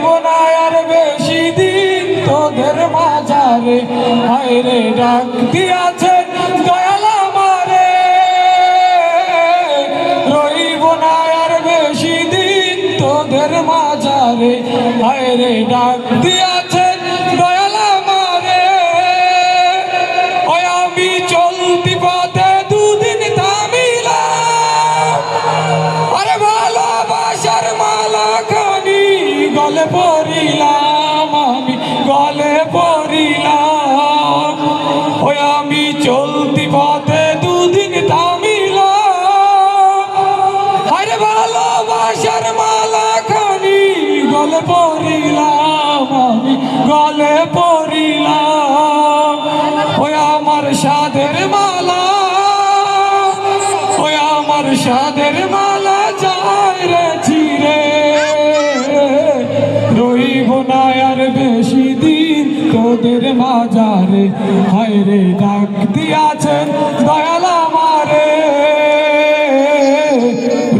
রইব না আর বেশি দিন তোদের মাঝারে, হায় রে ডাক দিয়াছে দয়াল আমারে। রইব না আর বেশি দিন তোদের মাঝারে, হায় রে ডাক দিয়াছে দয়াল আমারে। ওই আমি চলতি পথে দুদিন থামিলাম, আরে ভালোবাসার মালা খানি গলে পড়িলাম, আমি গলে পড়িলাম। ওই আমি চলতি পথে দুদিন থামিলাম, আরে ভালোবাসার মালা খানি গলে পড়িলাম, আমি গলে পড়িলাম। ওই আমার সাধের মালা, ওই আমার সাধের মালা যায় রে চিরে। রইব না আর বেশি দিন তোদের মাঝারে, হায় রে ডাক দিয়াছেন দয়াল আমারে।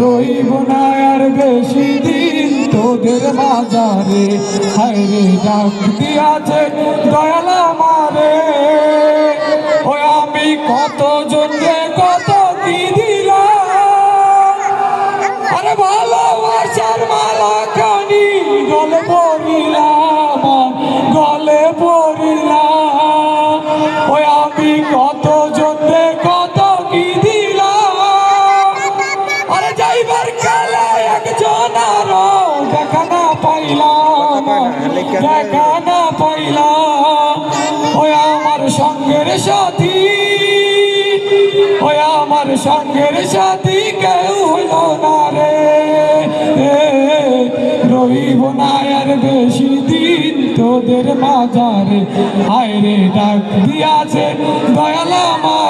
রইব না আর বেশি দিন তোদের মাঝারে, হায় রে ডাক দিয়াছেন দয়াল আমারে। ওই আমি কত জনকে কত কি দিলাম, আরে ভালোবাসার মালা খানি গলে পড়িলাম, গলে পড়িলাম। ওই আমি কত জনকে কত কি দিলাম, আরে যাইবার কালে একজন আরো দেখা না পাইলাম, দেখা না পাইলাম। ওই আমার সঙ্গের সাথী, ওই আমার সঙ্গের সাথী কেউ হইল না রে। রইব না আর বেশি দিন তোদের মাঝারে, হায় রে ডাক দিয়াছে দয়াল আমার।